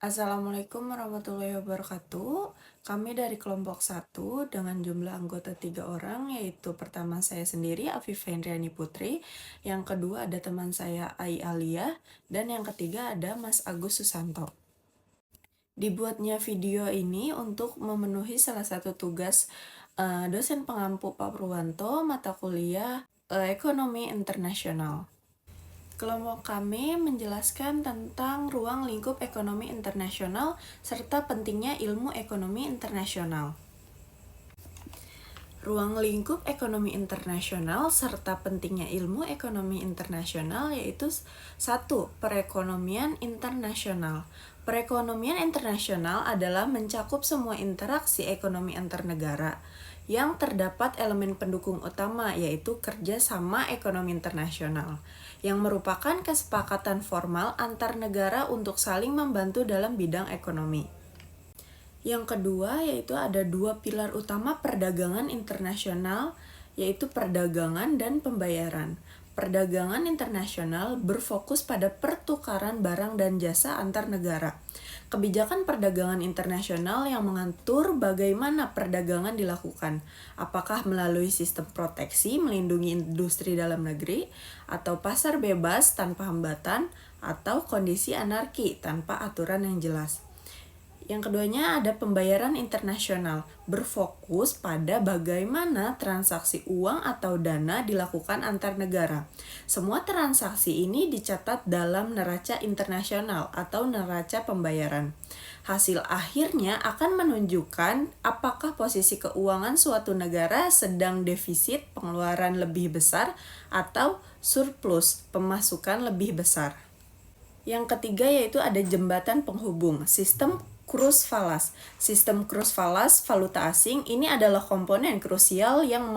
Assalamualaikum warahmatullahi wabarakatuh. Kami dari kelompok 1 dengan jumlah anggota 3 orang, yaitu pertama saya sendiri, Afifah Indriani Putri, yang kedua ada teman saya, Ai Alia, dan yang ketiga ada Mas Agus Susanto. Dibuatnya video ini untuk memenuhi salah satu tugas dosen pengampu Pak Purwanto, mata kuliah Ekonomi Internasional. Kelompok kami menjelaskan tentang ruang lingkup ekonomi internasional serta pentingnya ilmu ekonomi internasional. Ruang lingkup ekonomi internasional serta pentingnya ilmu ekonomi internasional yaitu 1. Perekonomian internasional. Perekonomian internasional adalah mencakup semua interaksi ekonomi antar negara yang terdapat elemen pendukung utama yaitu kerjasama ekonomi internasional yang merupakan kesepakatan formal antar negara untuk saling membantu dalam bidang ekonomi. Yang kedua yaitu ada dua pilar utama perdagangan internasional, yaitu perdagangan dan pembayaran. Perdagangan internasional berfokus pada pertukaran barang dan jasa antar negara. Kebijakan perdagangan internasional yang mengatur bagaimana perdagangan dilakukan, apakah melalui sistem proteksi melindungi industri dalam negeri, atau pasar bebas tanpa hambatan, atau kondisi anarki tanpa aturan yang jelas. Yang keduanya ada pembayaran internasional, berfokus pada bagaimana transaksi uang atau dana dilakukan antar negara. Semua transaksi ini dicatat dalam neraca internasional atau neraca pembayaran. Hasil akhirnya akan menunjukkan apakah posisi keuangan suatu negara sedang defisit, pengeluaran lebih besar, atau surplus, pemasukan lebih besar. Yang ketiga yaitu ada jembatan penghubung, sistem Cruz-Valas. Sistem Cruz-Valas valuta asing ini adalah komponen krusial yang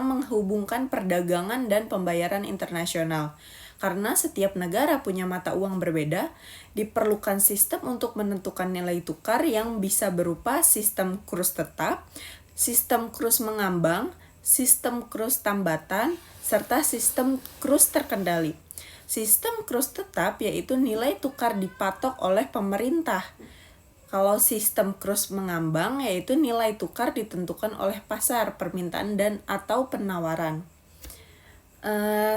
menghubungkan perdagangan dan pembayaran internasional. Karena setiap negara punya mata uang berbeda, diperlukan sistem untuk menentukan nilai tukar yang bisa berupa sistem Cruz tetap, sistem Cruz mengambang, sistem Cruz tambatan, serta sistem Cruz terkendali. Sistem Cruz tetap yaitu nilai tukar dipatok oleh pemerintah. Kalau sistem Cruz mengambang yaitu nilai tukar ditentukan oleh pasar, permintaan dan atau penawaran.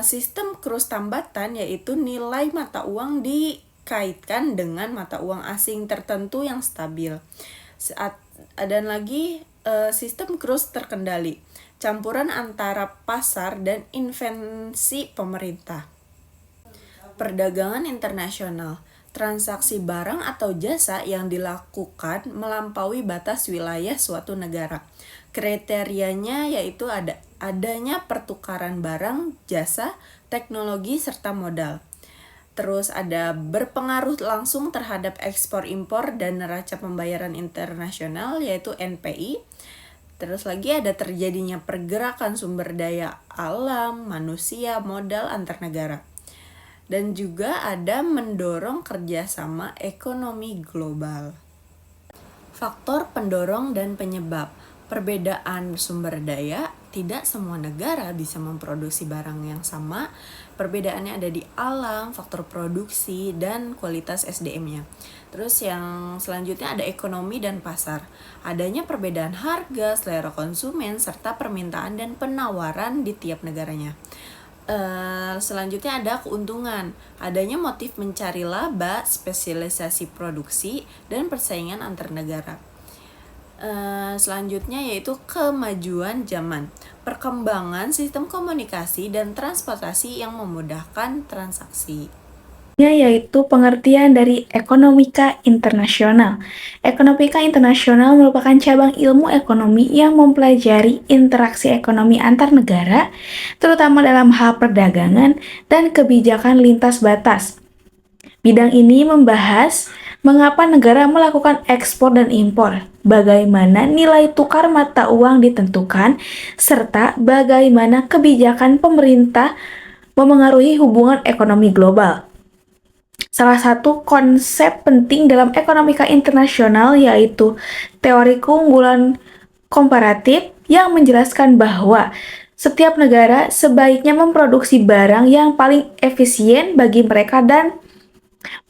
Sistem Cruz tambatan yaitu nilai mata uang dikaitkan dengan mata uang asing tertentu yang stabil. Dan lagi sistem Cruz terkendali, campuran antara pasar dan invensi pemerintah. Perdagangan internasional, transaksi barang atau jasa yang dilakukan melampaui batas wilayah suatu negara. Kriterianya yaitu adanya pertukaran barang, jasa, teknologi, serta modal. Terus ada berpengaruh langsung terhadap ekspor impor dan neraca pembayaran internasional yaitu NPI. Terus lagi ada terjadinya pergerakan sumber daya alam, manusia, modal antar negara. Dan juga ada mendorong kerjasama ekonomi global. Faktor pendorong dan penyebab. Perbedaan sumber daya, tidak semua negara bisa memproduksi barang yang sama. Perbedaannya ada di alam, faktor produksi, dan kualitas SDM-nya. Terus yang selanjutnya ada ekonomi dan pasar. Adanya perbedaan harga, selera konsumen, serta permintaan dan penawaran di tiap negaranya. Selanjutnya ada keuntungan, adanya motif mencari laba, spesialisasi produksi, dan persaingan antar negara. Selanjutnya yaitu kemajuan zaman, perkembangan sistem komunikasi dan transportasi yang memudahkan transaksi. Yaitu pengertian dari ekonomika internasional. Ekonomika internasional merupakan cabang ilmu ekonomi yang mempelajari interaksi ekonomi antar negara, terutama dalam hal perdagangan dan kebijakan lintas batas. Bidang ini membahas mengapa negara melakukan ekspor dan impor, bagaimana nilai tukar mata uang ditentukan, serta bagaimana kebijakan pemerintah memengaruhi hubungan ekonomi global. Salah satu konsep penting dalam ekonomika internasional yaitu teori keunggulan komparatif yang menjelaskan bahwa setiap negara sebaiknya memproduksi barang yang paling efisien bagi mereka dan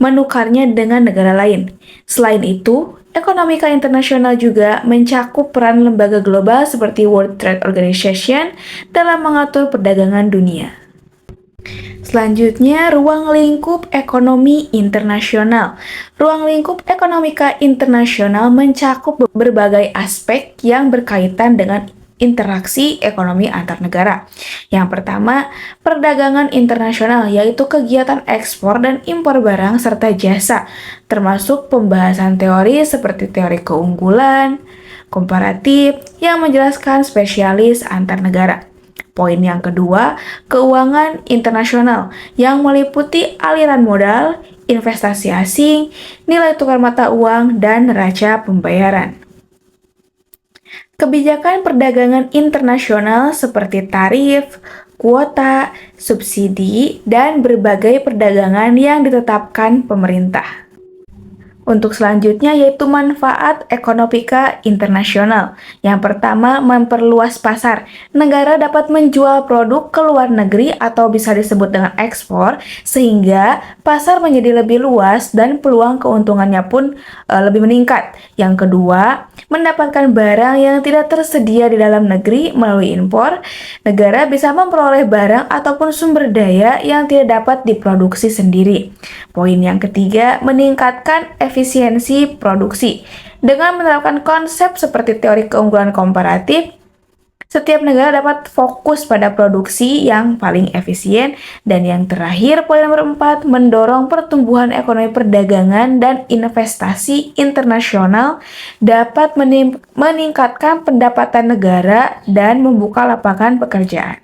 menukarnya dengan negara lain. Selain itu, ekonomika internasional juga mencakup peran lembaga global seperti World Trade Organization dalam mengatur perdagangan dunia. Selanjutnya, ruang lingkup ekonomi internasional. Ruang lingkup ekonomika internasional mencakup berbagai aspek yang berkaitan dengan interaksi ekonomi antar negara. Yang pertama, perdagangan internasional, yaitu kegiatan ekspor dan impor barang serta jasa, termasuk pembahasan teori seperti teori keunggulan, komparatif, yang menjelaskan spesialis antar negara. Poin yang kedua, keuangan internasional yang meliputi aliran modal, investasi asing, nilai tukar mata uang, dan neraca pembayaran. Kebijakan perdagangan internasional seperti tarif, kuota, subsidi, dan berbagai perdagangan yang ditetapkan pemerintah. Untuk selanjutnya yaitu manfaat ekonomika internasional. Yang pertama, memperluas pasar. Negara dapat menjual produk ke luar negeri atau bisa disebut dengan ekspor, sehingga pasar menjadi lebih luas dan peluang keuntungannya pun lebih meningkat. Yang kedua, mendapatkan barang yang tidak tersedia di dalam negeri melalui impor. Negara bisa memperoleh barang ataupun sumber daya yang tidak dapat diproduksi sendiri. Poin yang ketiga, meningkatkan efisiensi produksi. Dengan menerapkan konsep seperti teori keunggulan komparatif, setiap negara dapat fokus pada produksi yang paling efisien. Dan yang terakhir, poin nomor 4, mendorong pertumbuhan ekonomi perdagangan dan investasi internasional dapat meningkatkan pendapatan negara dan membuka lapangan pekerjaan.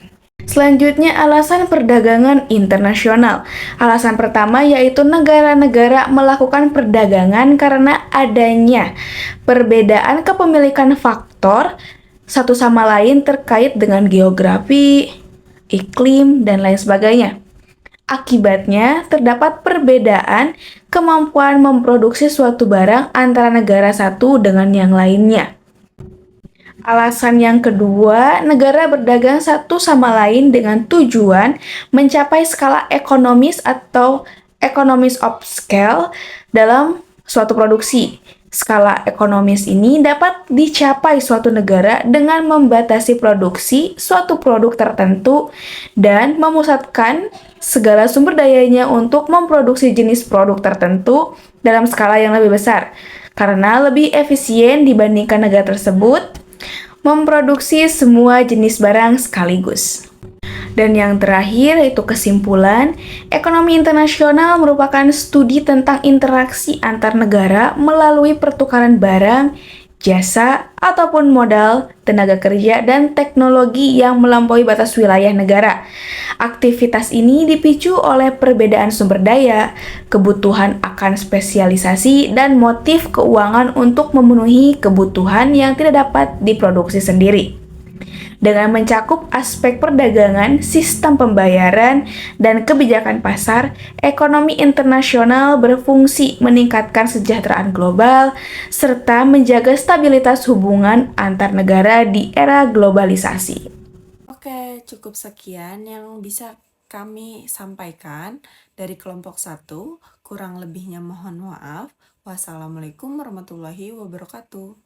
Selanjutnya, alasan perdagangan internasional. Alasan pertama yaitu negara-negara melakukan perdagangan karena adanya perbedaan kepemilikan faktor satu sama lain terkait dengan geografi, iklim, dan lain sebagainya. Akibatnya, terdapat perbedaan kemampuan memproduksi suatu barang antara negara satu dengan yang lainnya. Alasan yang kedua, negara berdagang satu sama lain dengan tujuan mencapai skala ekonomis atau economies of scale dalam suatu produksi. Skala ekonomis ini dapat dicapai suatu negara dengan membatasi produksi suatu produk tertentu dan memusatkan segala sumber dayanya untuk memproduksi jenis produk tertentu dalam skala yang lebih besar. Karena lebih efisien dibandingkan negara tersebut memproduksi semua jenis barang sekaligus. Dan yang terakhir itu kesimpulan, ekonomi internasional merupakan studi tentang interaksi antar negara melalui pertukaran barang, jasa, ataupun modal, tenaga kerja, dan teknologi yang melampaui batas wilayah negara. Aktivitas ini dipicu oleh perbedaan sumber daya, kebutuhan akan spesialisasi, dan motif keuangan untuk memenuhi kebutuhan yang tidak dapat diproduksi sendiri. Dengan mencakup aspek perdagangan, sistem pembayaran, dan kebijakan pasar, ekonomi internasional berfungsi meningkatkan kesejahteraan global serta menjaga stabilitas hubungan antar negara di era globalisasi. Oke, cukup sekian yang bisa kami sampaikan dari kelompok 1. Kurang lebihnya mohon maaf. Wassalamualaikum warahmatullahi wabarakatuh.